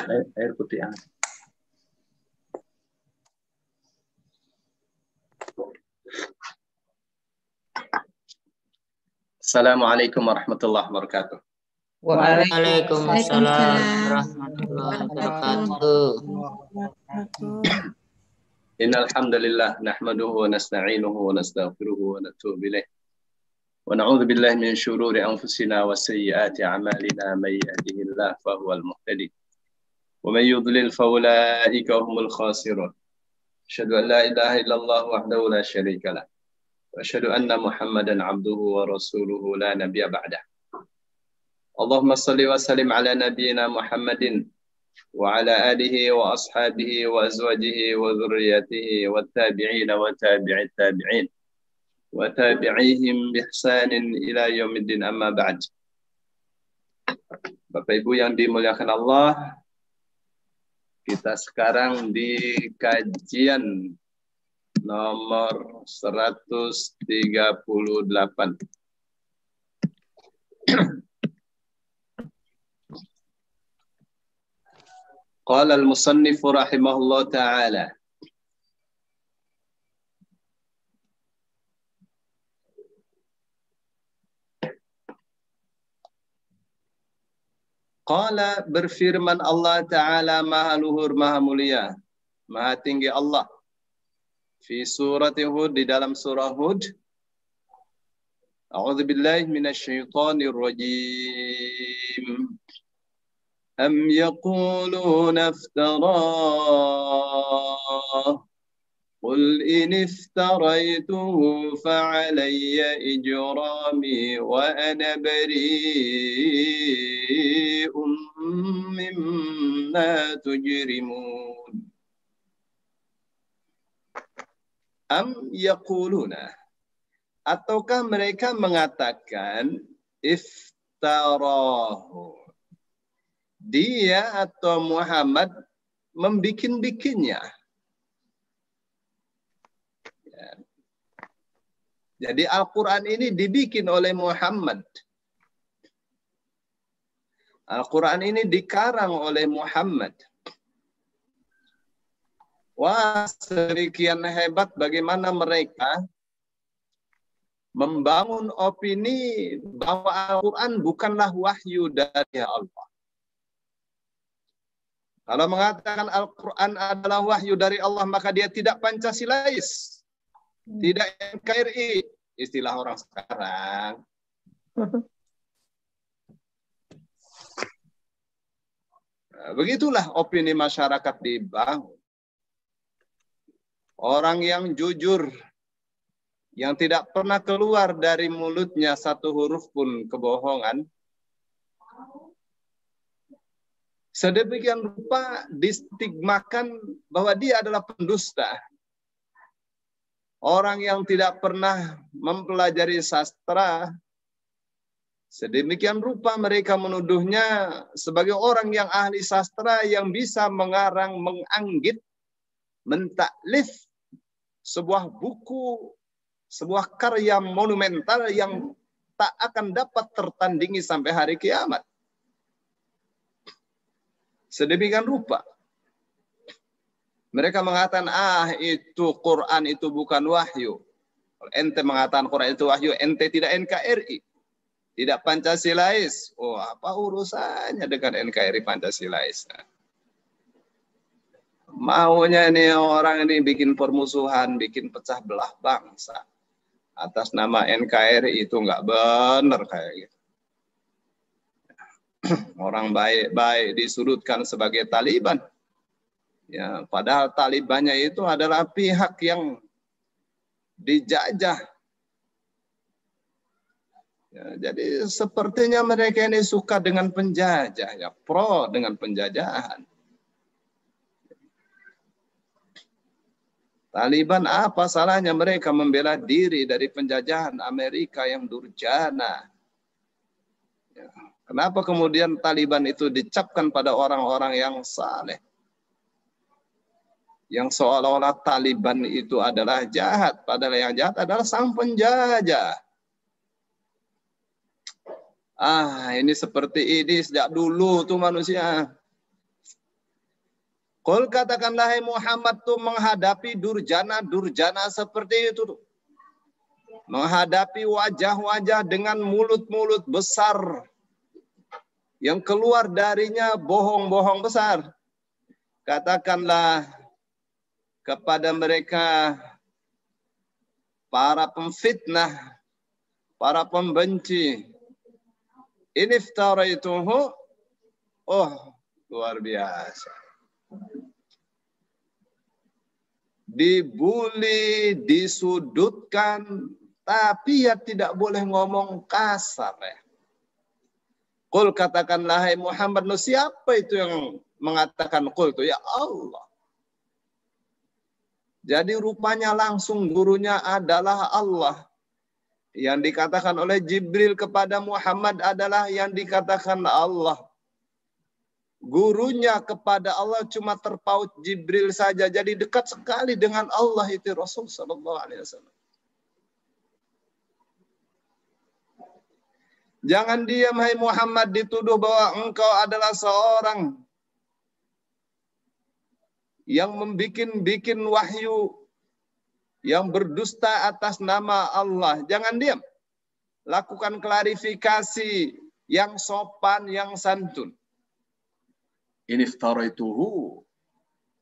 Air putih hangat. Assalamualaikum warahmatullahi wabarakatuh. Waalaikumsalam warahmatullahi wabarakatuh. Innal hamdalillah nahmaduhu wa nasta'inuhu wa nastaghfiruhu wa natubu ilaih. Wa na'udzu billahi min shururi anfusina wa sayyiati a'malina may yahdihillahu fahuwal muhtadi. Wa may yudlil fa ulaika humul khasirun. Asyhadu an la ilaha illallah wahdahu la syarika lah. Wa asyhadu anna Muhammadan 'abduhu wa rasuluhu la nabiyya ba'dah. Allahumma salli wa sallim ala nabiyyina Muhammadin wa ala alihi wa ashabihi wa azwajihi wa dhurriyyatihi wa tabi'ina wa tabi'it tabi'in wa tabi'ihim bi ihsanin ila yaumiddin amma ba'd. Bapak Ibu yang dimuliakan Allah, kita sekarang di kajian nomor 138. Qala al-musannif rahimahullah ta'ala. Qala, berfirman Allah Ta'ala maha luhur, maha mulia, maha tinggi Allah. Fi surat Hud, di dalam surah Hud. A'udzu billahi minasyaitonir rajim. Am yaquluna iftarah. Qul in iftaraytuhu fa'alayya ijrami wa ana bari'un mimma tujrimun. Am yaquluna, ataukah mereka mengatakan iftarahu, dia atau Muhammad membikin-bikinnya. Ya. Jadi Al-Quran ini dibikin oleh Muhammad. Al-Quran ini dikarang oleh Muhammad. Wah, sedemikian hebat bagaimana mereka membangun opini bahwa Al-Quran bukanlah wahyu dari Allah. Kalau mengatakan Al-Quran adalah wahyu dari Allah, maka dia tidak Pancasilais, tidak NKRI, istilah orang sekarang. Nah, begitulah opini masyarakat dibangun. Orang yang jujur, yang tidak pernah keluar dari mulutnya satu huruf pun kebohongan, sedemikian rupa distigmakan bahwa dia adalah pendusta. Orang yang tidak pernah mempelajari sastra, sedemikian rupa mereka menuduhnya sebagai orang yang ahli sastra yang bisa mengarang, menganggit, mentaklif sebuah buku, sebuah karya monumental yang tak akan dapat tertandingi sampai hari kiamat. Sedemikian rupa mereka mengatakan, itu Quran itu bukan wahyu. Kalau ente mengatakan Quran itu wahyu, ente tidak NKRI, tidak Pancasilais. Oh, apa urusannya dengan NKRI Pancasilais? Maunya ini orang ini bikin permusuhan, bikin pecah belah bangsa atas nama NKRI, itu nggak benar kayak gitu. Orang baik-baik disudutkan sebagai Taliban. Ya, padahal Talibannya itu adalah pihak yang dijajah. Ya, jadi sepertinya mereka ini suka dengan penjajah, ya, pro dengan penjajahan. Taliban apa salahnya mereka membela diri dari penjajahan Amerika yang durjana? Ya. Kenapa kemudian Taliban itu dicapkan pada orang-orang yang saleh? Yang seolah-olah Taliban itu adalah jahat, padahal yang jahat adalah sang penjajah. Ini seperti ini sejak dulu tuh manusia. Qul katakanlah hai Muhammad tuh menghadapi durjana-durjana seperti itu tuh. Menghadapi wajah-wajah dengan mulut-mulut besar yang keluar darinya bohong-bohong besar. Katakanlah kepada mereka, para pemfitnah, para pembenci, iniftaraituhu, oh luar biasa. Dibuli, disudutkan, tapi ya tidak boleh ngomong kasar ya. Qul katakanlah hai Muhammad, no, siapa itu yang mengatakan qul itu? Ya Allah. Jadi rupanya langsung gurunya adalah Allah. Yang dikatakan oleh Jibril kepada Muhammad adalah yang dikatakan Allah. Gurunya kepada Allah cuma terpaut Jibril saja. Jadi dekat sekali dengan Allah itu Rasul sallallahu alaihi wasallam. Jangan diam hai Muhammad dituduh bahwa engkau adalah seorang yang membikin wahyu, yang berdusta atas nama Allah. Jangan diam. Lakukan klarifikasi yang sopan, yang santun. Iniftaraituhu.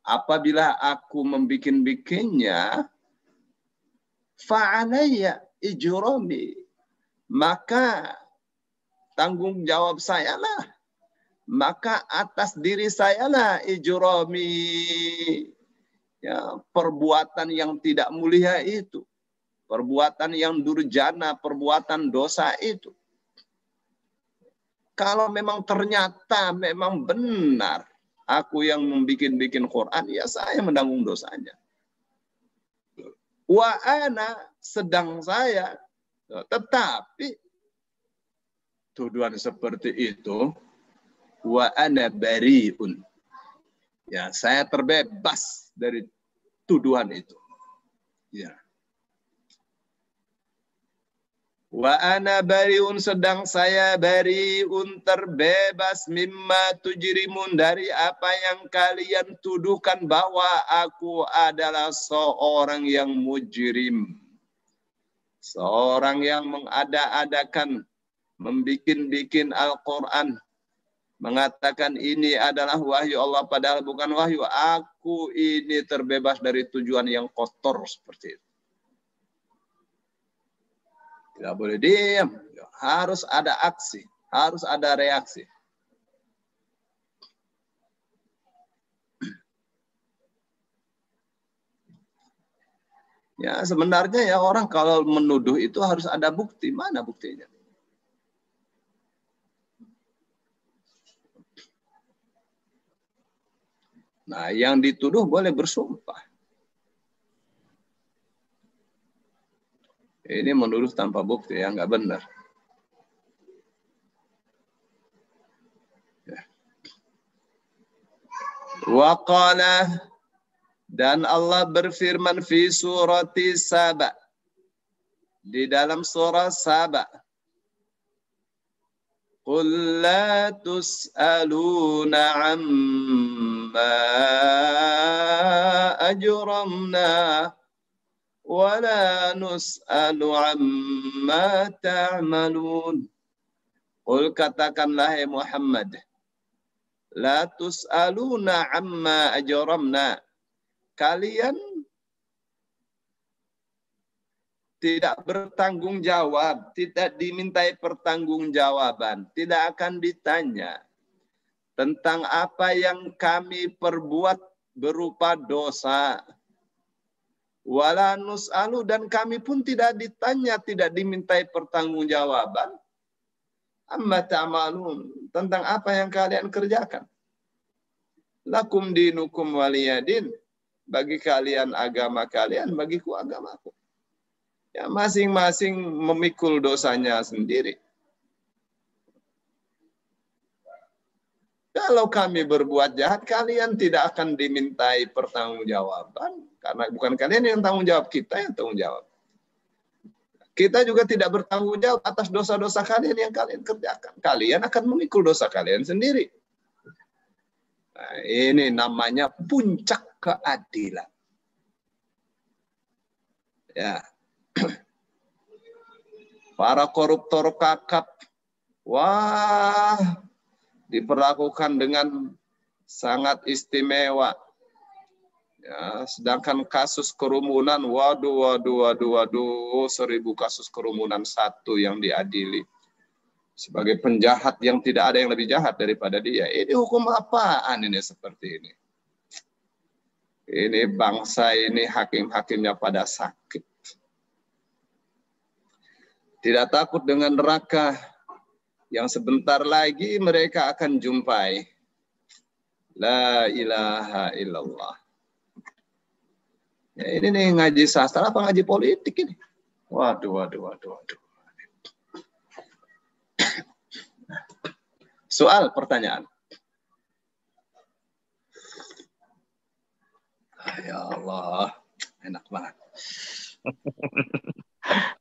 Apabila aku membikin-bikinnya, fa'alayya ijrami. Maka tanggung jawab saya lah. Maka atas diri saya lah ijrami. Ya, perbuatan yang tidak mulia itu. Perbuatan yang durjana, perbuatan dosa itu. Kalau memang ternyata memang benar aku yang membikin Quran, ya saya menanggung dosanya. Wa ana, sedang saya, tetapi tuduhan seperti itu, wa ana bariun. Ya, saya terbebas dari tuduhan itu. Ya. Wa ana bariun, sedang saya bariun, terbebas, mimma tujrimun, dari apa yang kalian tuduhkan bahwa aku adalah seorang yang mujrim. Seorang yang mengada-adakan, membikin Al-Quran, mengatakan ini adalah wahyu Allah padahal bukan wahyu. Aku ini terbebas dari tujuan yang kotor seperti itu. Tidak boleh diam, harus ada aksi, harus ada reaksi. Ya sebenarnya ya orang kalau menuduh itu harus ada bukti. Mana buktinya? Nah yang dituduh boleh bersumpah. Ini menuduh tanpa bukti, ya nggak benar. Ya. Wa qala, dan Allah berfirman fi surati Saba, di dalam surah Saba. Qul la tus'aluna amma ajramna wala nus'alu amma ta'malun. Qul katakanlah hai Muhammad, la tus'aluna amma ajramna. Kalian tidak bertanggung jawab, tidak dimintai pertanggungjawaban, tidak akan ditanya tentang apa yang kami perbuat berupa dosa. Wala nus'alu, dan kami pun tidak ditanya, tidak dimintai pertanggungjawaban. Amma ta'malun, tentang apa yang kalian kerjakan. Lakum dinukum waliyadin, bagi kalian agama kalian, bagiku agamaku. Ya masing-masing memikul dosanya sendiri. Kalau kami berbuat jahat, kalian tidak akan dimintai pertanggungjawaban. Karena bukan kalian yang tanggung jawab, kita yang tanggung jawab. Kita juga tidak bertanggung jawab atas dosa-dosa kalian yang kalian kerjakan. Kalian akan memikul dosa kalian sendiri. Nah, ini namanya puncak keadilan. Ya. Para koruptor kakap, wah, diperlakukan dengan sangat istimewa. Ya, sedangkan kasus kerumunan, waduh, 1000 kasus kerumunan satu yang diadili. Sebagai penjahat yang tidak ada yang lebih jahat daripada dia. Ini hukum apaan ini seperti ini? Ini bangsa ini hakim-hakimnya pada sakit. Tidak takut dengan neraka yang sebentar lagi mereka akan jumpai. La ilaha illallah. Ya, ini nih ngaji sastra apa ngaji politik ini? Waduh. Soal pertanyaan. Ya Allah, enak banget.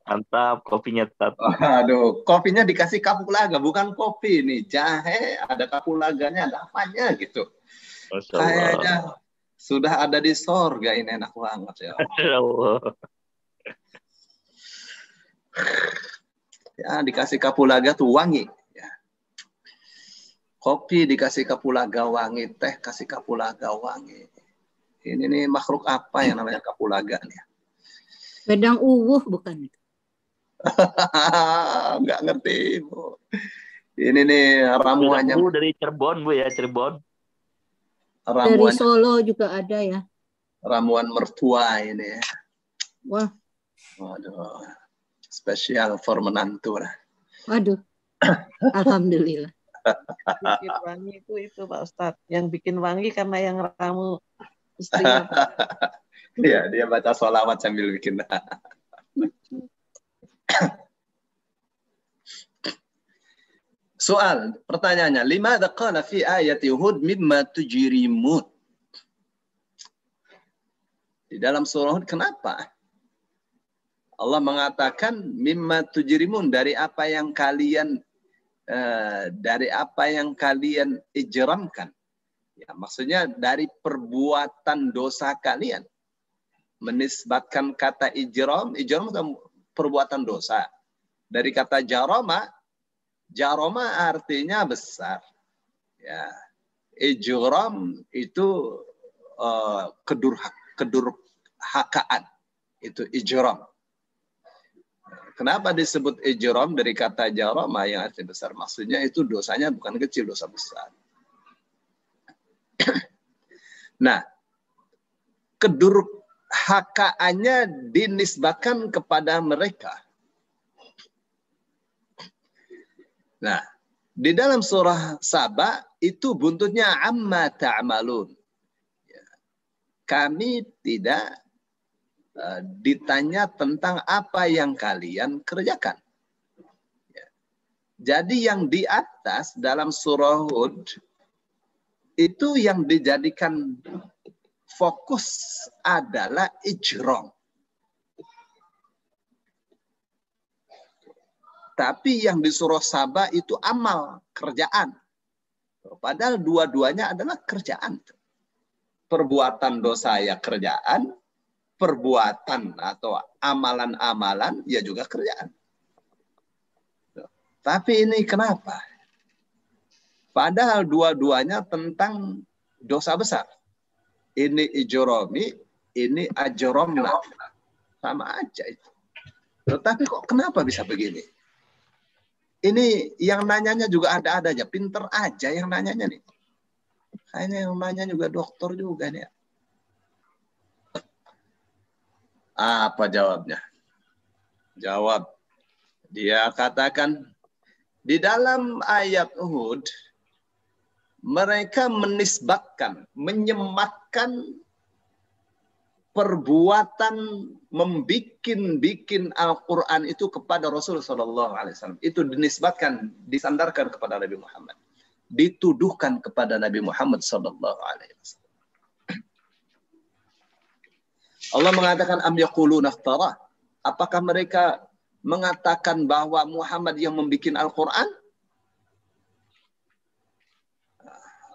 Mantap, kopinya tetap. Aduh, kopinya dikasih kapulaga, bukan kopi nih. Jahe, ada kapulaganya, ada apanya gitu. Kayaknya sudah ada di sorga, ini enak banget ya. Allah. Ya, dikasih kapulaga tuh wangi. Ya. Kopi dikasih kapulaga wangi, teh kasih kapulaga wangi. Ini nih makhluk apa yang namanya kapulaga nih? Wedang uwuh bukan? Nggak ngerti, Bu. Ini nih ramuannya. Dari Cirebon, Bu ya, Cirebon. Dari Solo juga ada ya. Ramuan mertua ini. Wah. Waduh. Spesial for menantu. Waduh. Alhamdulillah. Bikin wangi itu Pak Ustadz. Yang bikin wangi karena yang ramu istrinya. Iya, dia baca sholawat sambil bikin. Soal, pertanyaannya, limadza qala fi ayati Hud mimma tujrimun? Di dalam surah Hud kenapa Allah mengatakan mimma tujrimun, dari apa yang kalian ijramkan? Ya, maksudnya dari perbuatan dosa kalian. Menisbatkan kata ijram itu perbuatan dosa. Dari kata jarama artinya besar. Ya. Ijram itu kedurhakaan. Itu ijram. Kenapa disebut ijram dari kata jarama yang artinya besar? Maksudnya itu dosanya bukan kecil, dosa besar. Nah, kedurhakaannya dinisbatkan kepada mereka. Nah, di dalam surah Saba itu buntutnya amma ta'malun. Kami tidak ditanya tentang apa yang kalian kerjakan. Jadi yang di atas dalam surah Hud itu yang dijadikan fokus adalah ijram. Tapi yang di surah Saba itu amal, kerjaan. Padahal dua-duanya adalah kerjaan. Perbuatan dosa ya kerjaan, perbuatan atau amalan-amalan ya juga kerjaan. Tapi ini kenapa? Padahal dua-duanya tentang dosa besar. Ini ijromi, ini ajromna. Sama aja itu. Tetapi kok kenapa bisa begini? Ini yang nanyanya juga ada-ada aja. Pinter aja yang nanyanya nih. Kayaknya yang nanya juga dokter juga nih. Apa jawabnya? Jawab. Dia katakan, di dalam ayat Hud, mereka menisbatkan, menyematkan perbuatan membikin Al-Quran itu kepada Rasul Sallallahu Alaihi Wasallam. Itu dinisbatkan, disandarkan kepada Nabi Muhammad, dituduhkan kepada Nabi Muhammad Sallallahu Alaihi Wasallam. Allah mengatakan am yaquluna iftara. Apakah mereka mengatakan bahwa Muhammad yang membikin Al-Quran?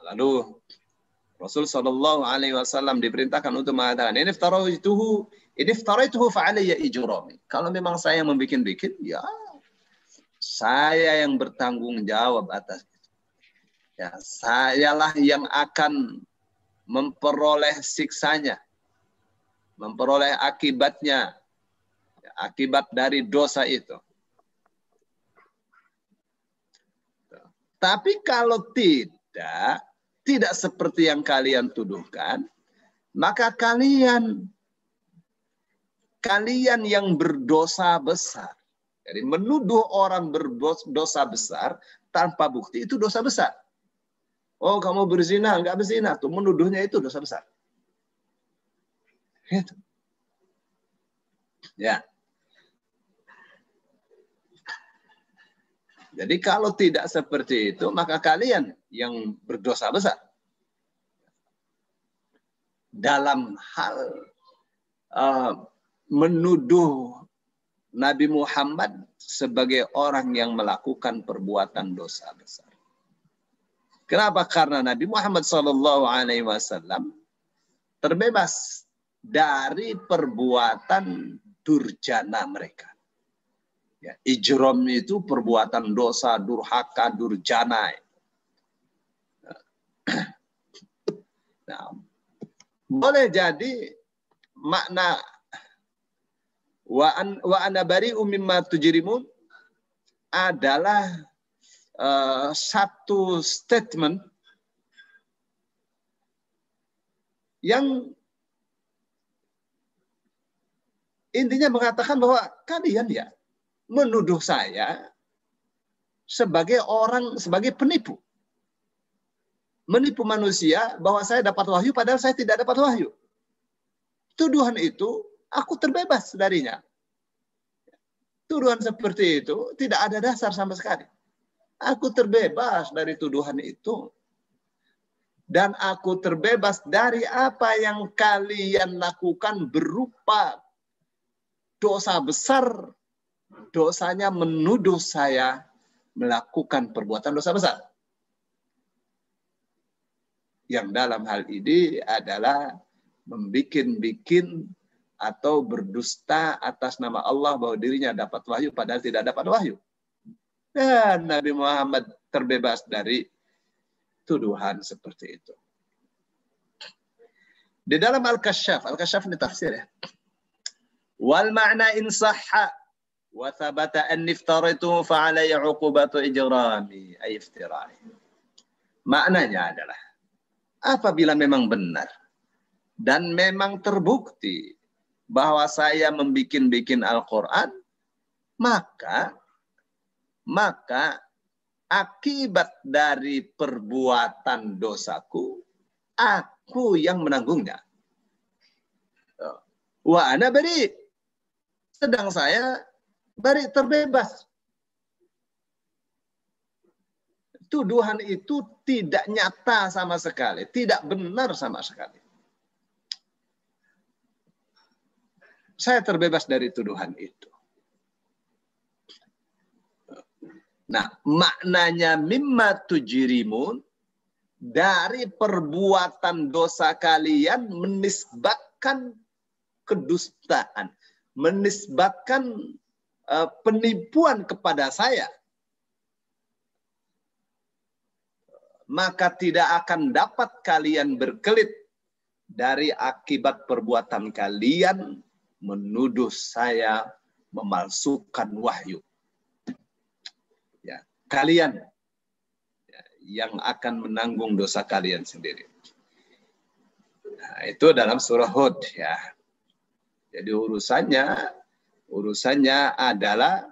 Lalu Rasul Shallallahu Alaihi Wasallam diperintahkan untuk mengatakan, ini iftaraituhu fa'alayya ijrami. Kalau memang saya yang membikin-bikin, ya saya yang bertanggung jawab atas itu. Ya, sayalah yang akan memperoleh siksanya, memperoleh akibatnya, akibat dari dosa itu. Tapi kalau tidak seperti yang kalian tuduhkan, maka kalian yang berdosa besar. Jadi menuduh orang berdosa besar tanpa bukti itu dosa besar. Oh, kamu berzina, enggak berzina, tuh menuduhnya itu dosa besar. Gitu. Ya. Jadi kalau tidak seperti itu, maka kalian yang berdosa besar. Dalam hal menuduh Nabi Muhammad sebagai orang yang melakukan perbuatan dosa besar. Kenapa? Karena Nabi Muhammad SAW terbebas dari perbuatan durjana mereka. Ya, ijram itu perbuatan dosa, durhaka, durjana. Nah, boleh jadi makna wa ana bari'um mimma tujrimun adalah satu statement yang intinya mengatakan bahwa kalian ya menuduh saya sebagai penipu. Menipu manusia bahwa saya dapat wahyu padahal saya tidak dapat wahyu. Tuduhan itu aku terbebas darinya. Tuduhan seperti itu tidak ada dasar sama sekali. Aku terbebas dari tuduhan itu. Dan aku terbebas dari apa yang kalian lakukan berupa dosa besar. Dosanya menuduh saya melakukan perbuatan dosa besar. Yang dalam hal ini adalah membikin-bikin atau berdusta atas nama Allah bahwa dirinya dapat wahyu padahal tidak dapat wahyu. Dan Nabi Muhammad terbebas dari tuduhan seperti itu. Di dalam Al-Kasyaf ini tafsir ya. Wal ma'na in sahha wa thabata an iftaraitu fa alayya 'uqubatu ijrami ay iftirai. Maknanya adalah apabila memang benar dan memang terbukti bahwa saya membikin-bikin Al-Quran, maka akibat dari perbuatan dosaku, aku yang menanggungnya. Wa ana bari, sedang saya bari, terbebas. Tuduhan itu tidak nyata sama sekali, tidak benar sama sekali. Saya terbebas dari tuduhan itu. Nah, maknanya mimma tujrimun, dari perbuatan dosa kalian menisbatkan kedustaan, menisbatkan penipuan kepada saya. Maka tidak akan dapat kalian berkelit dari akibat perbuatan kalian menuduh saya memalsukan wahyu. Ya, kalian yang akan menanggung dosa kalian sendiri. Nah, itu dalam surah Hud ya. Jadi urusannya adalah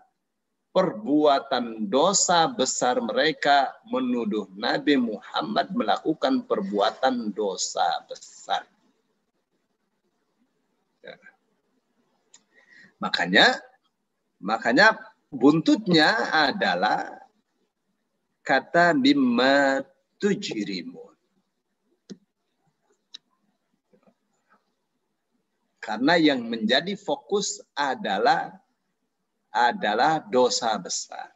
perbuatan dosa besar mereka menuduh Nabi Muhammad melakukan perbuatan dosa besar. Ya. Makanya buntutnya adalah kata mimma tujrimun. Karena yang menjadi fokus adalah dosa besar.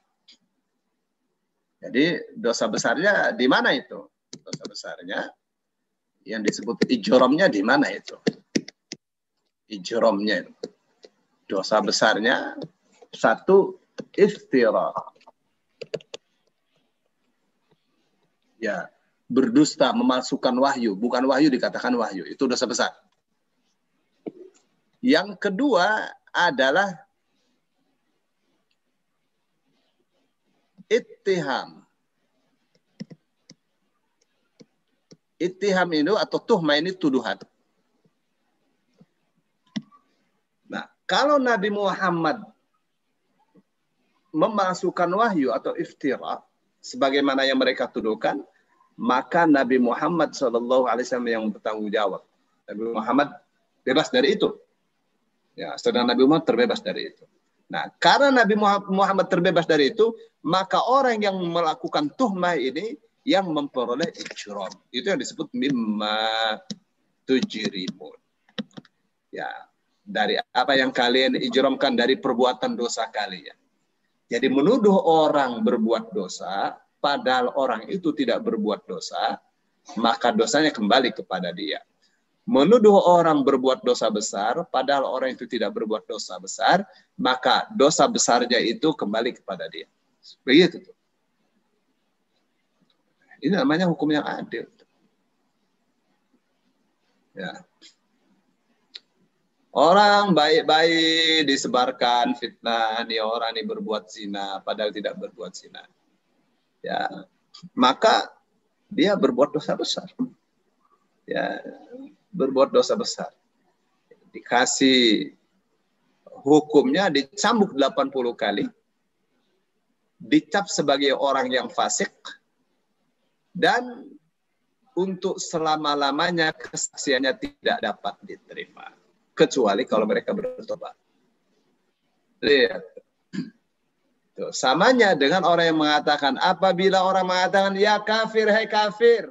Jadi dosa besarnya di mana itu? Dosa besarnya Yang disebut ijromnya di mana itu? Ijromnya, dosa besarnya satu, iftira. Ya, berdusta, memalsukan wahyu. Bukan wahyu dikatakan wahyu. Itu dosa besar. Yang kedua adalah ittiham. Ittiham itu atau tuhma ini tuduhan. Nah, kalau Nabi Muhammad memasukkan wahyu atau iftira, sebagaimana yang mereka tuduhkan, maka Nabi Muhammad SAW yang bertanggung jawab. Nabi Muhammad bebas dari itu. Ya, sedang Nabi Muhammad terbebas dari itu. Nah, karena Nabi Muhammad terbebas dari itu, maka orang yang melakukan tuhmah ini yang memperoleh ijram. Itu yang disebut mimma tujrimun. Ya, dari apa yang kalian ijramkan dari perbuatan dosa kalian. Jadi menuduh orang berbuat dosa, padahal orang itu tidak berbuat dosa, maka dosanya kembali kepada dia. Menuduh orang berbuat dosa besar, padahal orang itu tidak berbuat dosa besar, maka dosa besarnya itu kembali kepada dia. Begitu. Ini namanya hukum yang adil. Ya. Orang baik-baik disebarkan fitnah, nih orang ini berbuat zina, padahal tidak berbuat zina. Ya, maka dia berbuat dosa besar. Ya, berbuat dosa besar. Dikasih hukumnya dicambuk 80 kali, dicap sebagai orang yang fasik, dan untuk selama-lamanya kesaksiannya tidak dapat diterima. Kecuali kalau mereka bertobat. Lihat. Tuh, samanya dengan orang yang mengatakan, apabila orang mengatakan, ya kafir, hai kafir.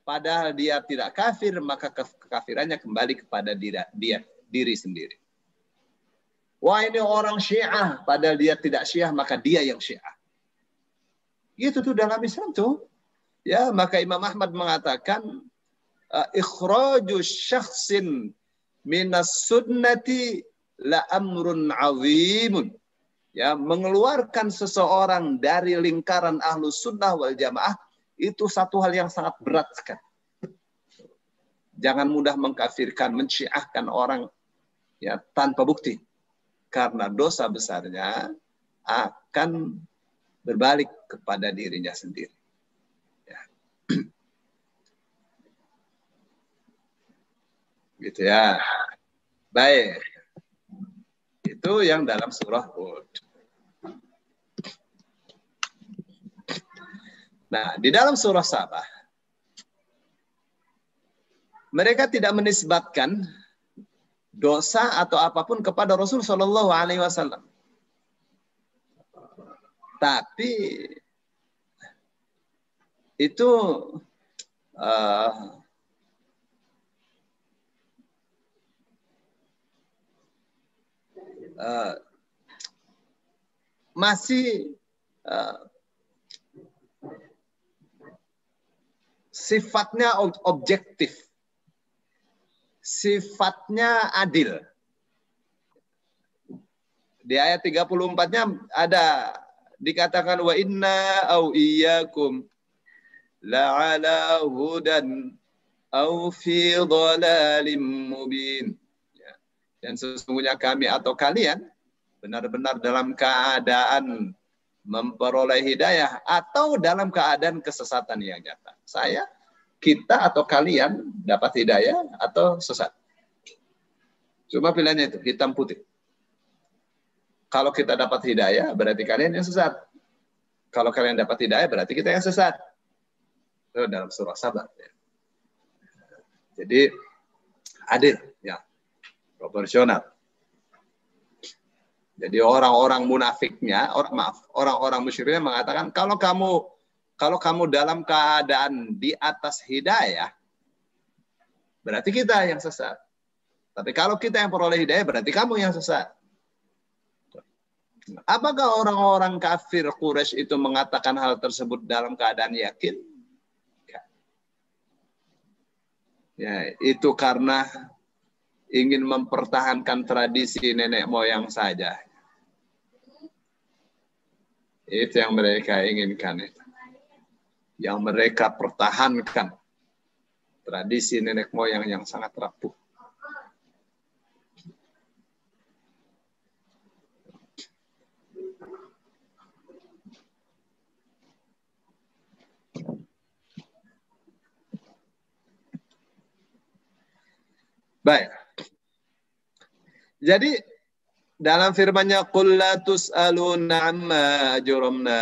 Padahal dia tidak kafir, maka kekafirannya kembali kepada diri sendiri. Wah, ini orang Syiah, padahal dia tidak Syiah, maka dia yang Syiah. Itu tuh dalam Islam tuh. Ya, maka Imam Ahmad mengatakan ikhraju syakhsin minas sunnati la amrun azimun. Ya, mengeluarkan seseorang dari lingkaran ahlus sunnah wal jamaah itu satu hal yang sangat berat sekali. Jangan mudah mengkafirkan, mensyiahkan orang ya tanpa bukti. Karena dosa besarnya akan berbalik kepada dirinya sendiri. Gitu ya. Baik. Itu yang dalam surah Hud. Nah, di dalam surah Sabah, mereka tidak menisbatkan dosa atau apapun kepada Rasul Shallallahu Alaihi Wasallam. Tapi itu masih sifatnya objektif, sifatnya adil. Di ayat 34-nya ada dikatakan wa inna au iyyakum la'ala hudan au fi dhalalim mubin. Dan sesungguhnya kami atau kalian benar-benar dalam keadaan memperoleh hidayah atau dalam keadaan kesesatan yang nyata. Saya, kita atau kalian dapat hidayah atau sesat. Cuma pilihannya itu, hitam putih. Kalau kita dapat hidayah, berarti kalian yang sesat. Kalau kalian dapat hidayah, berarti kita yang sesat. Itu dalam surah Sabah. Jadi, adil. Ya. Proporsional. Jadi orang-orang munafiknya, orang-orang musyriknya mengatakan kalau kamu dalam keadaan di atas hidayah, berarti kita yang sesat. Tapi kalau kita yang peroleh hidayah, berarti kamu yang sesat. Apakah orang-orang kafir Quraisy itu mengatakan hal tersebut dalam keadaan yakin? Ya, itu karena ingin mempertahankan tradisi nenek moyang saja. Itu yang mereka inginkan. Yang mereka pertahankan. Tradisi nenek moyang yang sangat rapuh. Baik. Jadi dalam firman-Nya qul la tus'aluna amma ajramna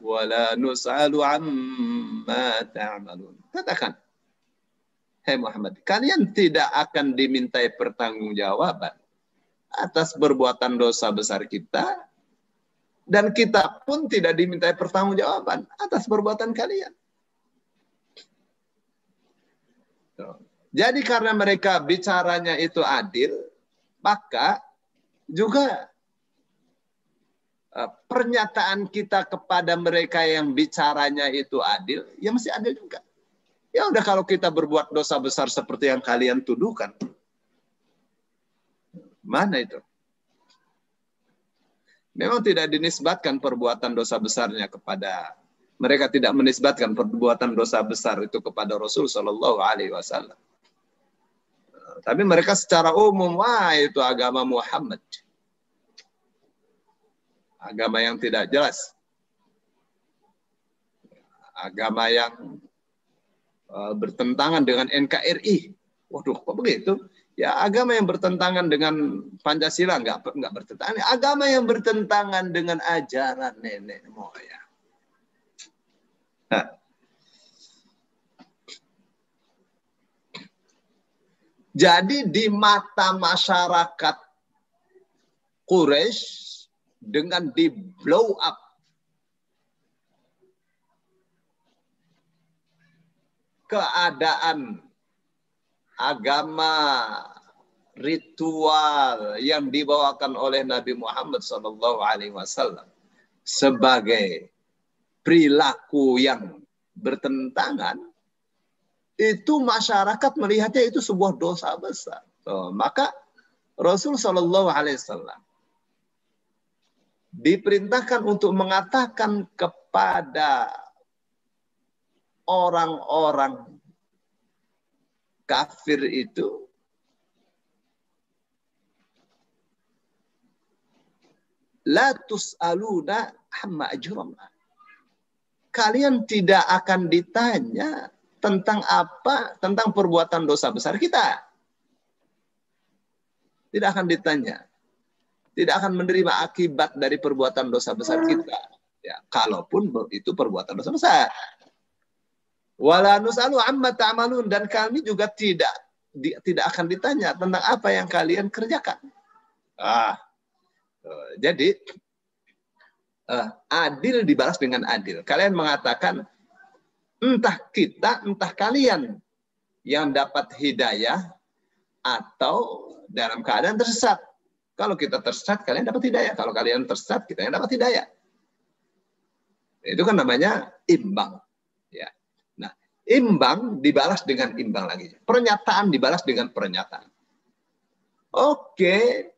wa la nus'alu amma ta'malun. Katakan, hai Muhammad, kalian tidak akan dimintai pertanggungjawaban atas perbuatan dosa besar kita, dan kita pun tidak dimintai pertanggungjawaban atas perbuatan kalian. Jadi karena mereka bicaranya itu adil, maka juga pernyataan kita kepada mereka yang bicaranya itu adil, ya mesti adil juga. Ya udah, kalau kita berbuat dosa besar seperti yang kalian tuduhkan, mana itu? Memang tidak dinisbatkan perbuatan dosa besarnya kepada mereka, tidak menisbatkan perbuatan dosa besar itu kepada Rasul Shallallahu Alaihi Wasallam. Tapi mereka secara umum, wah itu agama Muhammad. Agama yang tidak jelas. Agama yang bertentangan dengan NKRI. Waduh, kok begitu? Ya, agama yang bertentangan dengan Pancasila enggak bertentangan. Agama yang bertentangan dengan ajaran nenek moyang. Nah. Jadi di mata masyarakat Quraisy, dengan di blow up keadaan agama ritual yang dibawakan oleh Nabi Muhammad SAW sebagai perilaku yang bertentangan, itu masyarakat melihatnya itu sebuah dosa besar. Maka Rasul SAW diperintahkan untuk mengatakan kepada orang-orang kafir itu, la tus'aluna amma ajramna. Kalian tidak akan ditanya tentang apa? Tentang perbuatan dosa besar kita. Tidak akan ditanya. Tidak akan menerima akibat dari perbuatan dosa besar kita. Ya, kalaupun itu perbuatan dosa besar. Wala nus'alu amma ta'malun, dan kami juga tidak akan ditanya tentang apa yang kalian kerjakan. Jadi adil dibalas dengan adil. Kalian mengatakan entah kita, entah kalian yang dapat hidayah atau dalam keadaan tersesat. Kalau kita tersesat, kalian dapat hidayah. Kalau kalian tersesat, kita yang dapat hidayah. Itu kan namanya imbang. Ya. Nah, imbang dibalas dengan imbang lagi. Pernyataan dibalas dengan pernyataan. Oke,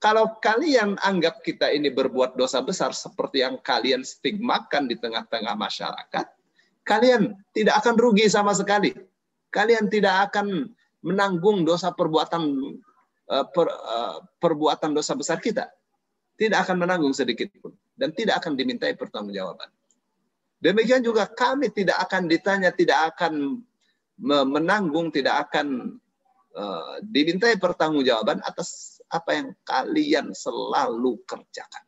kalau kalian anggap kita ini berbuat dosa besar seperti yang kalian stigmakan di tengah-tengah masyarakat, kalian tidak akan rugi sama sekali. Kalian tidak akan menanggung dosa perbuatan dosa besar kita. Tidak akan menanggung sedikit pun. Dan tidak akan dimintai pertanggungjawaban. Demikian juga kami tidak akan ditanya, tidak akan menanggung, tidak akan dimintai pertanggungjawaban atas apa yang kalian selalu kerjakan.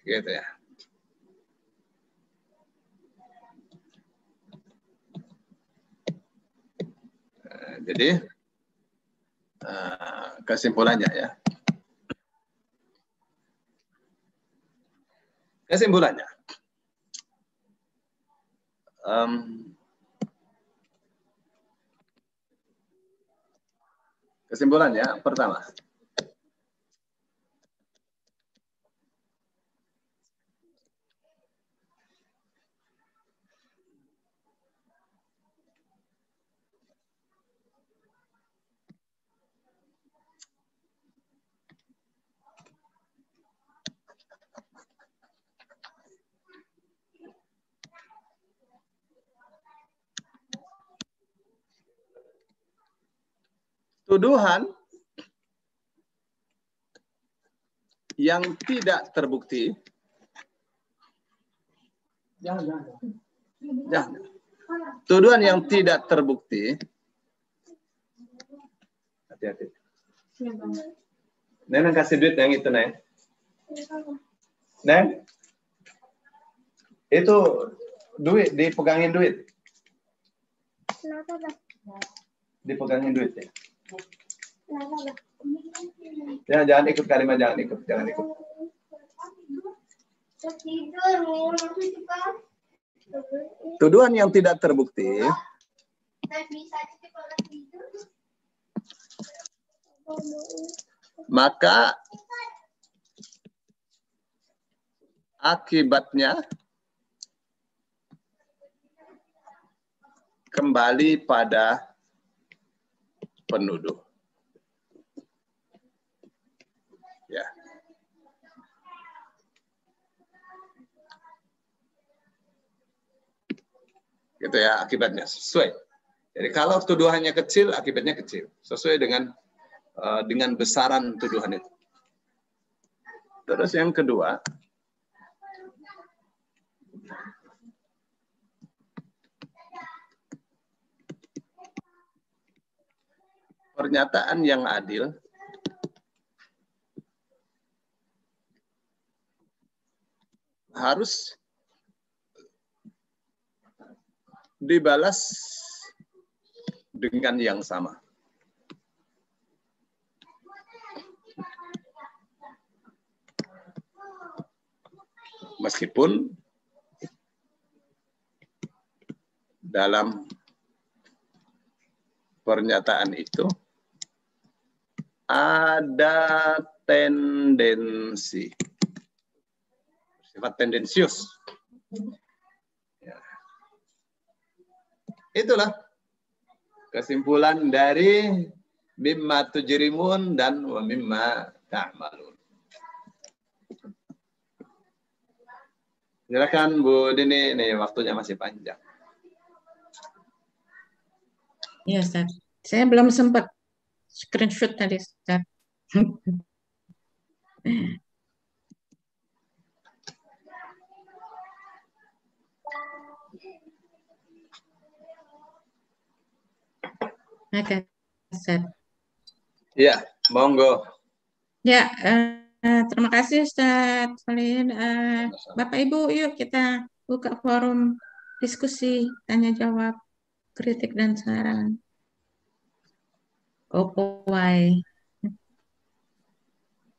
Gitu ya. Jadi kesimpulannya ya. Kesimpulannya. Kesimpulannya pertama. tuduhan yang tidak terbukti. Jangan. Tuduhan yang tidak terbukti. Hati-hati. Neng kasih duit yang itu, Neng. Neng. Itu duit, dipegangin duit. Kenapa, Bang? Dipegangin duit ya. Kenapa, Bang? Jangan ikut Karimah, jangan ikut. Tuduhan yang tidak terbukti maka akibatnya kembali pada penuduh. Ya. Gitu ya akibatnya sesuai. Jadi kalau tuduhannya kecil, akibatnya kecil. Sesuai dengan besaran tuduhan itu. Terus yang kedua, pernyataan yang adil harus dibalas dengan yang sama. Meskipun dalam pernyataan itu ada tendensi, sifat tendensius. Ya. Itulah kesimpulan dari mimma tujrimun dan wa mimma ta'malun. Silakan Bu Dini, nih waktunya masih panjang. Ya, Ustaz. Saya belum sempat screenshot tadi, Ustaz. Oke, Ustaz. Ya, monggo. Ya, terima kasih Ustaz Solin. Bapak Ibu, yuk kita buka forum diskusi, tanya jawab, kritik dan saran. Opowai.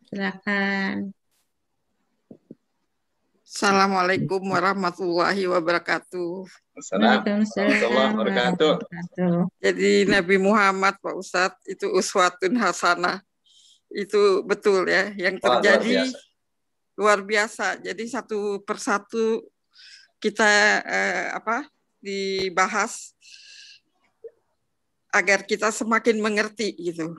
Silakan. Assalamualaikum warahmatullahi wabarakatuh. Assalamualaikum warahmatullahi wabarakatuh. Jadi Nabi Muhammad Pak Ustadz itu uswatun hasanah. Itu betul ya, yang terjadi luar biasa. Jadi satu persatu kita dibahas agar kita semakin mengerti gitu.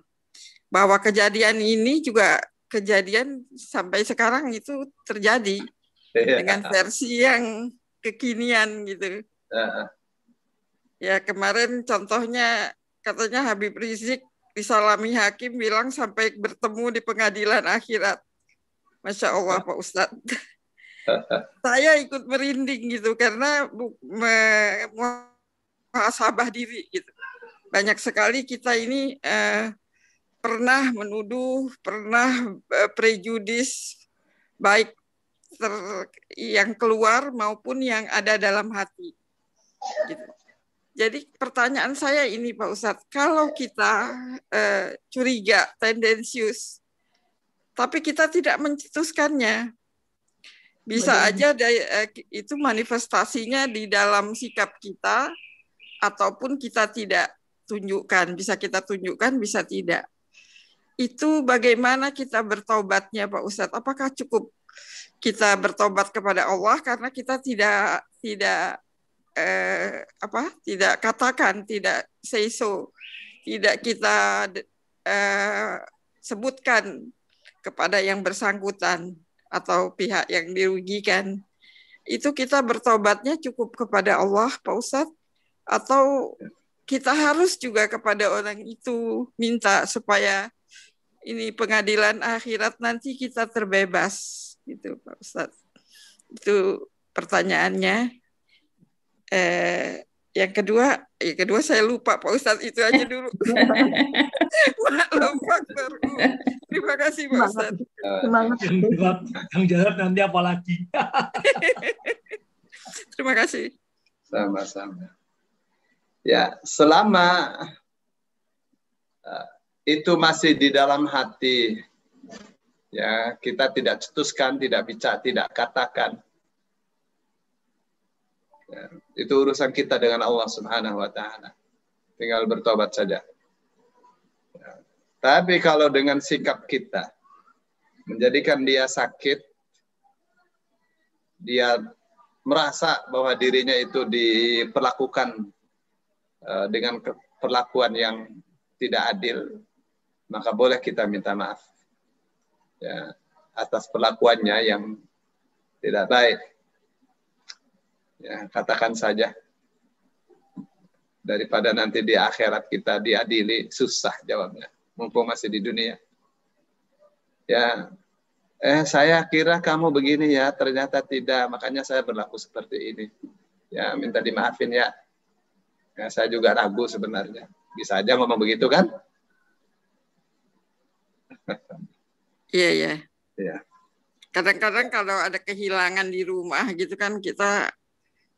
Bahwa kejadian ini juga kejadian sampai sekarang itu terjadi dengan versi yang kekinian gitu. Ya kemarin contohnya katanya Habib Rizik disalami hakim bilang sampai bertemu di pengadilan akhirat. Masya Allah Pak Ustadz. Saya ikut merinding gitu karena muhasabah diri gitu. Banyak sekali kita ini pernah menuduh, pernah prejudis baik yang keluar maupun yang ada dalam hati. Gitu. Jadi pertanyaan saya ini Pak Ustadz, kalau kita curiga, tendensius, tapi kita tidak mencetuskannya, bisa aja itu manifestasinya di dalam sikap kita, ataupun kita tidak tunjukkan, bisa kita tunjukkan, bisa tidak. Itu bagaimana kita bertobatnya Pak Ustadz? Apakah cukup kita bertobat kepada Allah karena kita tidak katakan, tidak say so, tidak kita sebutkan kepada yang bersangkutan atau pihak yang dirugikan, itu kita bertobatnya cukup kepada Allah Pak Ustadz, atau kita harus juga kepada orang itu minta supaya ini pengadilan akhirat nanti kita terbebas, gitu Pak Ustadz. Itu pertanyaannya. Yang kedua saya lupa Pak Ustadz, itu aja dulu. Maklum Pak Farku. Terima kasih Pak Ustadz. Semangat. Yang jawab nanti apa lagi? Terima kasih. Sama-sama. Ya, selama itu masih di dalam hati, ya kita tidak cetuskan, tidak bicara, tidak katakan. Ya, itu urusan kita dengan Allah Subhanahu wa Ta'ala. Tinggal bertobat saja. Ya. Tapi kalau dengan sikap kita menjadikan dia sakit, dia merasa bahwa dirinya itu diperlakukan dengan perlakuan yang tidak adil, maka boleh kita minta maaf ya, atas perlakuannya yang tidak baik. Ya, katakan saja, daripada nanti di akhirat kita diadili, susah jawabnya, mumpung masih di dunia. Ya, saya kira kamu begini ya, ternyata tidak, makanya saya berlaku seperti ini. Ya, minta dimaafin ya. Ya, saya juga ragu sebenarnya. Bisa aja ngomong begitu kan? Iya, iya. Iya. Kadang-kadang kalau ada kehilangan di rumah gitu kan, kita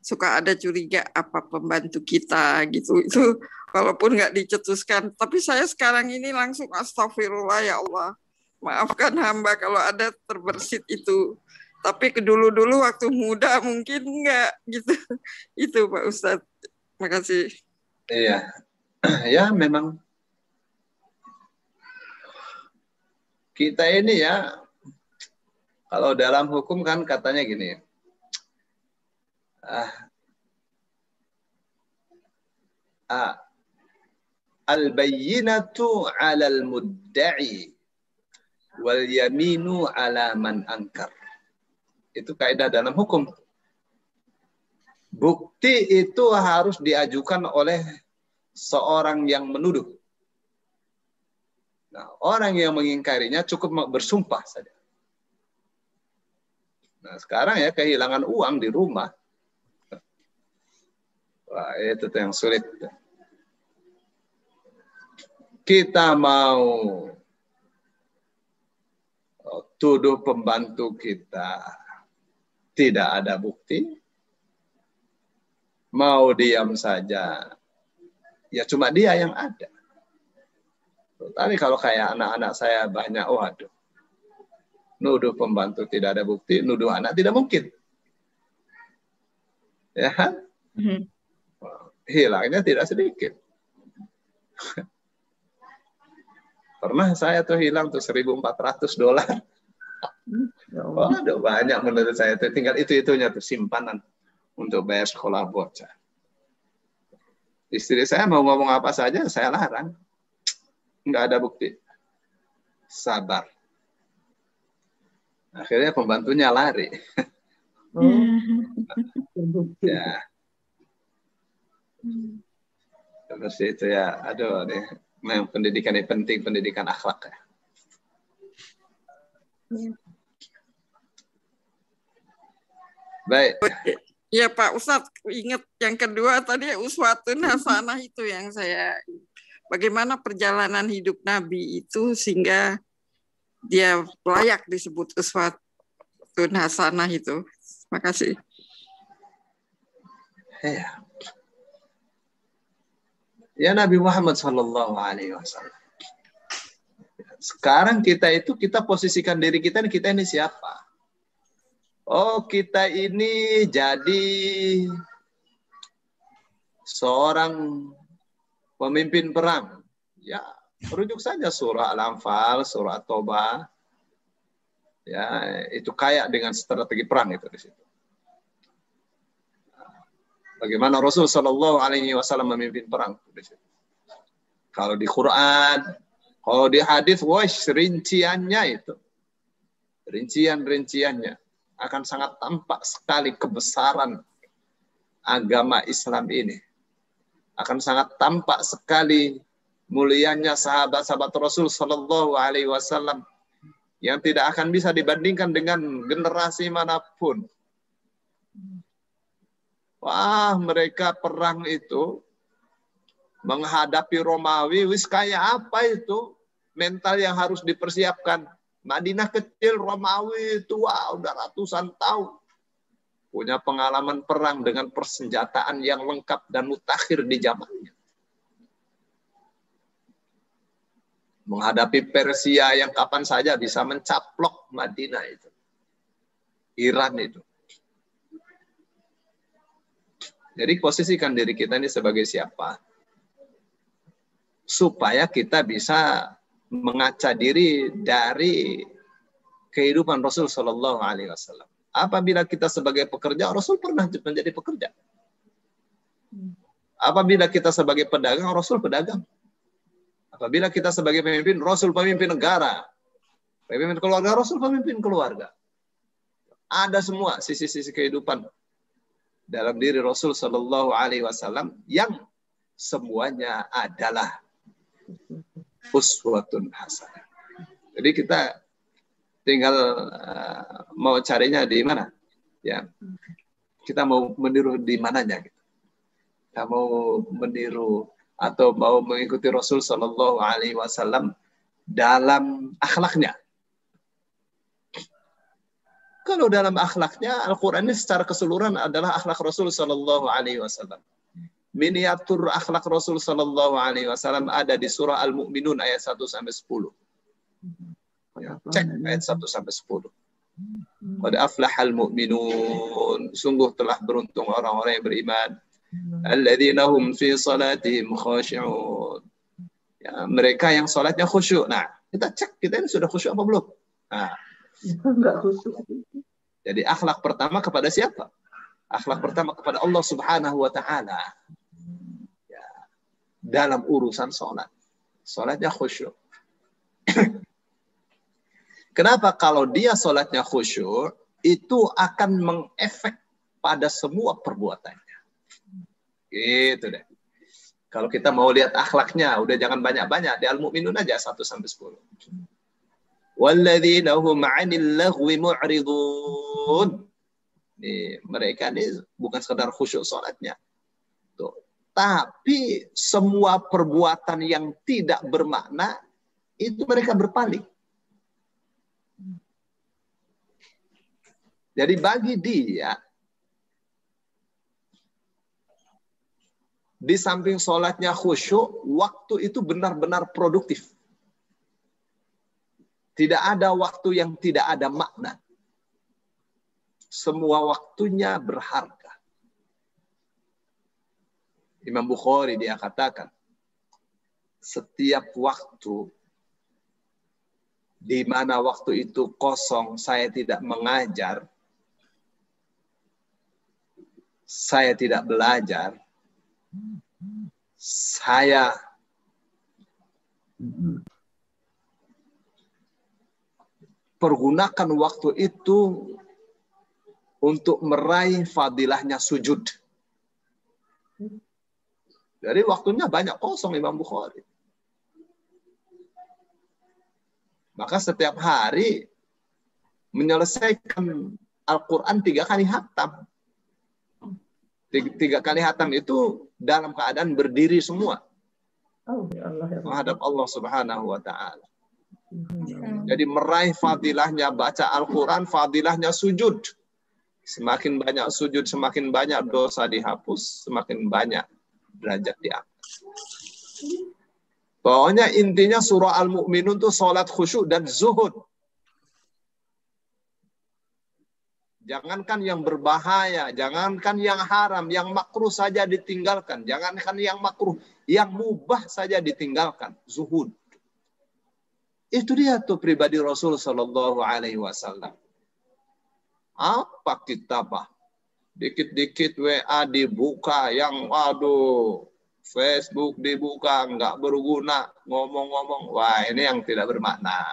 suka ada curiga apa pembantu kita gitu. Itu walaupun nggak dicetuskan. Tapi saya sekarang ini langsung astagfirullah ya Allah. Maafkan hamba kalau ada terbersit itu. Tapi dulu-dulu waktu muda mungkin enggak gitu. Itu Pak Ustadz. Terima kasih. Iya. Ya memang kita ini ya, kalau dalam hukum kan katanya gini, al-bayyinatu 'alal mudda'i wal yaminu 'ala man ankar. Itu kaidah dalam hukum. Bukti itu harus diajukan oleh seorang yang menuduh. Nah, orang yang mengingkarinya cukup bersumpah saja. Nah, sekarang ya kehilangan uang di rumah. Wah, itu tuh yang sulit. Kita mau tuduh pembantu kita, tidak ada bukti. Mau diam saja, ya cuma dia yang ada. Tapi kalau kayak anak-anak saya banyak, waduh, nuduh pembantu tidak ada bukti, nuduh anak tidak mungkin. Ya kan? Hilangnya tidak sedikit. Pernah saya tuh hilang tuh $1.400. Waduh, banyak menurut saya tuh. Tinggal itu-itunya tuh simpanan untuk bayar sekolah bocah. Istri saya mau ngomong apa saja, saya larang. Nggak ada bukti. Sabar. Akhirnya pembantunya lari. Ya. Seperti itu ya. Aduh, nih. Memang pendidikan ini penting, pendidikan akhlak ya. Baik. Ya Pak Ustadz, ingat yang kedua tadi uswatun hasanah itu yang saya, bagaimana perjalanan hidup Nabi itu sehingga dia layak disebut uswatun hasanah itu. Terima kasih. Ya Nabi Muhammad Sallallahu Alaihi Wasallam. Sekarang kita posisikan diri kita ini siapa? Oh, kita ini jadi seorang pemimpin perang. Ya, rujuk saja surah Al-Anfal, surah At-Taubah. Ya, itu kaya dengan strategi perang itu di situ. Bagaimana Rasul Sallallahu Alaihi Wasallam memimpin perang di situ. Kalau di Quran, kalau di hadis, rinciannya itu, rinciannya akan sangat tampak sekali kebesaran agama Islam ini. akan sangat tampak sekali mulianya sahabat-sahabat Rasul Sallallahu Alaihi Wasallam yang tidak akan bisa dibandingkan dengan generasi manapun. Wah, mereka perang itu menghadapi Romawi, wis kayak apa itu? Mental yang harus dipersiapkan. Madinah kecil, Romawi itu wah, udah ratusan tahun. Punya pengalaman perang dengan persenjataan yang lengkap dan mutakhir di zamannya. Menghadapi Persia yang kapan saja bisa mencaplok Madinah itu. Iran itu. Jadi posisikan diri kita ini sebagai siapa? Supaya kita bisa mengaca diri dari kehidupan Rasul Sallallahu Alaihi Wasallam. Apabila kita sebagai pekerja, Rasul pernah menjadi pekerja. Apabila kita sebagai pedagang, Rasul pedagang. Apabila kita sebagai pemimpin, Rasul pemimpin negara. Pemimpin keluarga, Rasul pemimpin keluarga. Ada semua sisi-sisi kehidupan dalam diri Rasul Sallallahu Alaihi Wasallam yang semuanya adalah uswatun hasanah. Jadi kita tinggal mau carinya di mana, ya. Kita mau meniru di mananya, gitu. Kita mau meniru atau mau mengikuti Rasul Sallallahu Alaihi Wasallam dalam akhlaknya. Kalau dalam akhlaknya, Al-Quran ini secara keseluruhan adalah akhlak Rasul Sallallahu Alaihi Wasallam. Miniatur akhlak Rasul Sallallahu Alaihi Wasallam ada di surah Al-Mu'minun ayat 1-10. Cek ayat 1-10. Qad aflahal mu'minun. Sungguh telah beruntung orang-orang yang beriman. Alladzina hum fi salatihim khashi'un. Ya, mereka yang salatnya khusyuk. Nah, kita cek kita ini sudah khusyuk apa belum? Nah, Enggak khusyuk. jadi akhlak pertama kepada siapa? Akhlak pertama kepada Allah Subhanahu wa taala. Ya, dalam urusan salat. Salatnya khusyuk. Kenapa kalau dia salatnya khusyuk, itu akan mengefek pada semua perbuatannya. Gitu deh. Kalau kita mau lihat akhlaknya, udah jangan banyak-banyak. Di Al-Mu'minun aja 1-10. Walladzina hum 'anil laghwi mu'ridun. Nih, mereka ini bukan sekedar khusyuk salatnya. Tuh. Tapi semua perbuatan yang tidak bermakna itu mereka berpaling. Jadi bagi dia di samping sholatnya khusyuk, waktu itu benar-benar produktif. Tidak ada waktu yang tidak ada makna. Semua waktunya berharga. Imam Bukhari dia katakan, setiap waktu di mana waktu itu kosong, saya tidak mengajar, saya tidak belajar, saya pergunakan waktu itu untuk meraih fadilahnya sujud. Jadi waktunya banyak kosong Imam Bukhari. Maka setiap hari menyelesaikan Al-Quran 3 kali khatam. 3 kali khatam itu dalam keadaan berdiri semua. Menghadap Allah Subhanahu wa ta'ala. Jadi meraih fadilahnya baca Al-Quran, fadilahnya sujud. Semakin banyak sujud, semakin banyak dosa dihapus, semakin banyak derajat diangkat. Pokoknya intinya surah Al-Mu'minun itu sholat khusyuk dan zuhud. Jangankan yang berbahaya, jangankan yang haram, yang makruh saja ditinggalkan. Jangankan yang makruh, yang mubah saja ditinggalkan. Zuhud. Itu dia tuh pribadi Rasul Sallallahu Alaihi Wasallam. Apa kita, Pak? Dikit-dikit WA dibuka, yang waduh, Facebook dibuka, nggak berguna, ngomong-ngomong. Wah, ini yang tidak bermakna.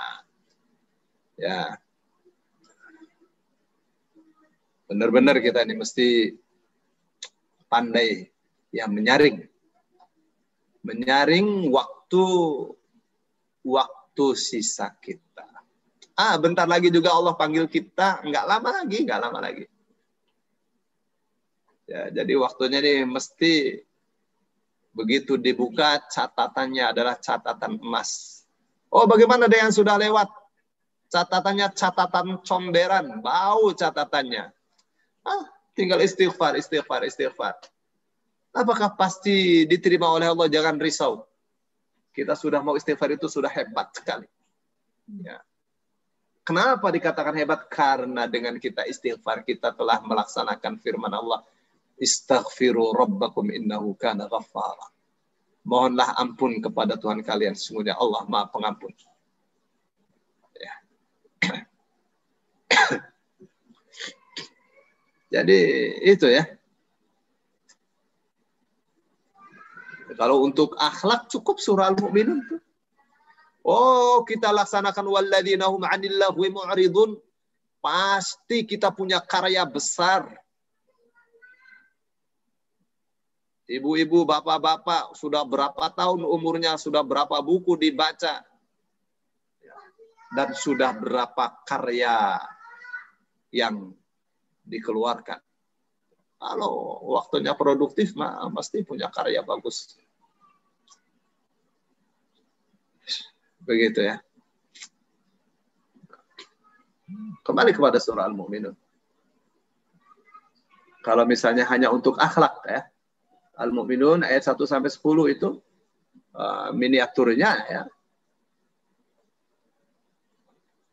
Ya. Benar-benar kita ini mesti pandai ya menyaring Menyaring waktu sisa kita. Bentar lagi juga Allah panggil kita, nggak lama lagi. Ya, jadi waktunya nih mesti begitu dibuka catatannya adalah catatan emas. Oh, bagaimana ada yang sudah lewat? Catatannya catatan comberan, bau catatannya. Tinggal istighfar. Apakah pasti diterima oleh Allah? Jangan risau. Kita sudah mau istighfar itu sudah hebat sekali. Ya. Kenapa dikatakan hebat? Karena dengan kita istighfar, kita telah melaksanakan firman Allah. Istaghfiru rabbakum innahu kana ghaffara. Mohonlah ampun kepada Tuhan kalian. Sesungguhnya Allah Maha Pengampun. Ya. Jadi itu ya. Kalau untuk akhlak cukup surah Al-Mu'minun. Oh, kita laksanakan walladzina hum 'anil lahwi mu'ridun. Pasti kita punya karya besar. Ibu-ibu, bapak-bapak, sudah berapa tahun umurnya, sudah berapa buku dibaca. Dan sudah berapa karya yang dikeluarkan. Kalau waktunya produktif, pasti punya karya bagus. Begitu ya. Kembali kepada surah Al-Mu'minun. Kalau misalnya hanya untuk akhlak ya, Al-Mu'minun ayat 1-10 itu miniaturnya ya.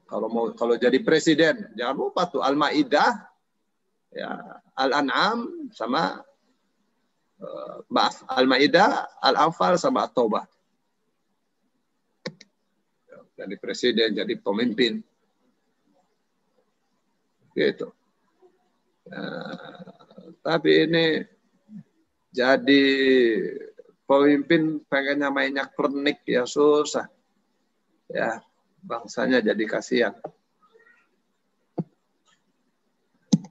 Kalau jadi presiden, jangan lupa tuh Al-Maidah, ya, Al-An'am sama Al-Maidah, Al-Anfal sama At-Taubah. Jadi presiden, jadi pemimpin. Gitu. Tapi ini jadi pemimpin pengennya mainnya klinik ya susah. Ya, bangsanya jadi kasihan.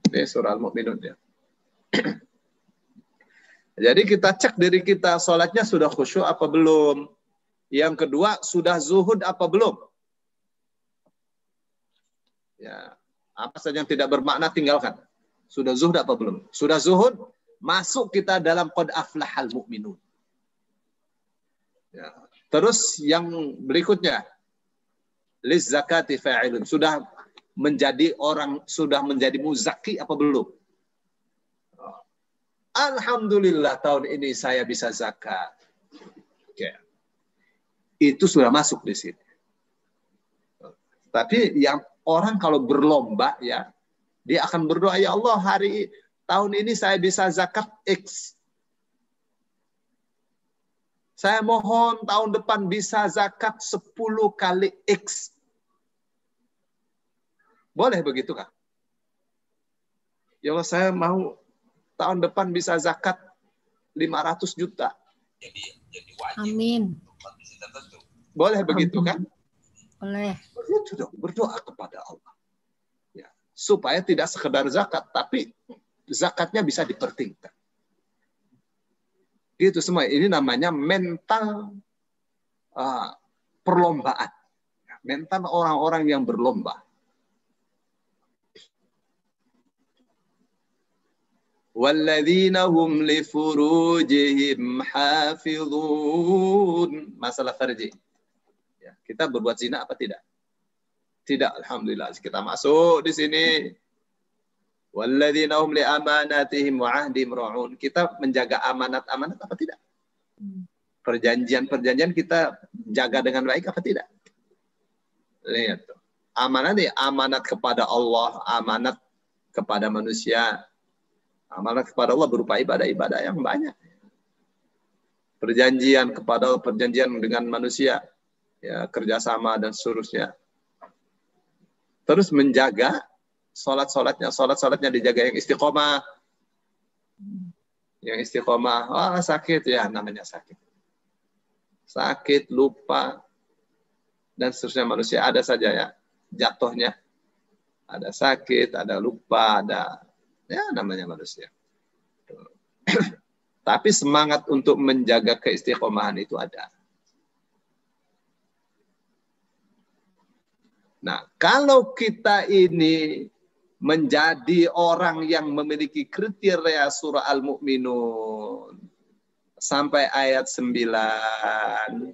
Ini surah Al-Mu'minun ya. Jadi kita cek diri kita, sholatnya sudah khusyuk apa belum? Yang kedua, sudah zuhud apa belum? Ya, apa saja yang tidak bermakna tinggalkan. Sudah zuhud apa belum? Sudah zuhud, masuk kita dalam qad aflahal mu'minun. Ya. Terus yang berikutnya, liz zakati fa'ilun. Sudah menjadi muzaki apa belum? Alhamdulillah tahun ini saya bisa zakat. Oke. Itu sudah masuk di sini. Tapi yang orang kalau berlomba ya, dia akan berdoa, ya Allah tahun ini saya bisa zakat X. Saya mohon tahun depan bisa zakat 10 kali X. Boleh begitu Kak? Ya Allah saya mau tahun depan bisa zakat 500 juta. Amin. Boleh begitu kan? Boleh. Berdoa kepada Allah. Ya. Supaya tidak sekedar zakat, tapi zakatnya bisa dipertingkat. Gitu semua. Ini namanya mental perlombaan. Mental orang-orang yang berlomba. Walladzina hum li furujihim hafizun. Masalah farji. Ya, kita berbuat zina apa tidak? Tidak, alhamdulillah. Kita masuk di sini. Walladzina hum li amanatihim wa ahdihim ra'un. Kita menjaga amanat-amanat apa tidak? Perjanjian-perjanjian kita jaga dengan baik apa tidak? Lihat tuh. Amanat kepada Allah, amanat kepada manusia. Amanat kepada Allah berupa ibadah-ibadah yang banyak. Perjanjian dengan manusia, ya, kerjasama dan seterusnya. Terus menjaga sholat-sholatnya dijaga yang istiqomah. Yang istiqomah, sakit ya namanya sakit. Sakit, lupa, dan seterusnya manusia ada saja ya jatuhnya. Ada sakit, ada lupa, ada ya namanya manusia. Tapi semangat untuk menjaga keistiqomahan itu ada. Nah, kalau kita ini menjadi orang yang memiliki kriteria surah Al-Mu'minun sampai ayat 9,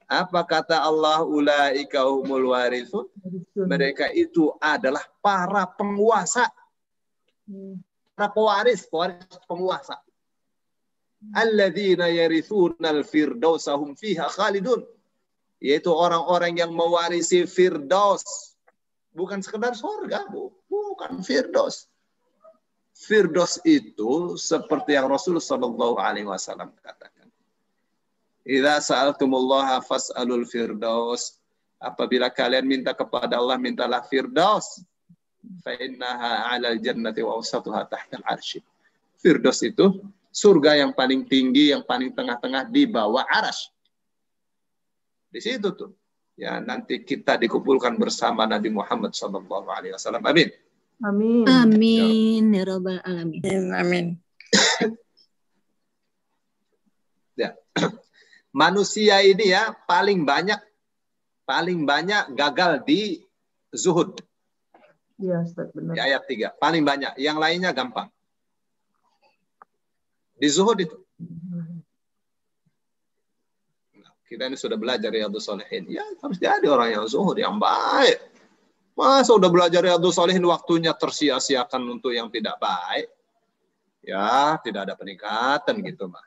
apa kata Allah? Ulaika humul warithun. Mereka itu adalah para penguasa. Para pewaris penguasa. Alladzina yarithunal firdausa hum fiha khalidun. Yaitu orang-orang yang mewarisi firdaus. Bukan sekedar surga, bukan firdaus. Firdaus itu seperti yang Rasulullah SAW katakan. Idza sa'altumullaha fas'alul firdaus. Apabila kalian minta kepada Allah, mintalah firdaus. Fa innaha 'alal jannati wa awsatuha tahtal 'arsy. Firdaus itu surga yang paling tinggi, yang paling tengah-tengah di bawah arasy. Di situ tuh. Ya, nanti kita dikumpulkan bersama Nabi Muhammad SAW. Amin. Amin. Amin ya rabbal alamin. Amin. Ya. Manusia ini ya paling banyak gagal di zuhud. Iya, Ustaz, benar. Di ayat 3. Paling banyak. Yang lainnya gampang. Di zuhud itu. Kita ini sudah belajar Riyadhus Shalihin. Ya, harus jadi orang yang zuhud, yang baik. Masa udah belajar Riyadhus Shalihin, waktunya tersia-siakan untuk yang tidak baik. Ya, tidak ada peningkatan gitu, mah.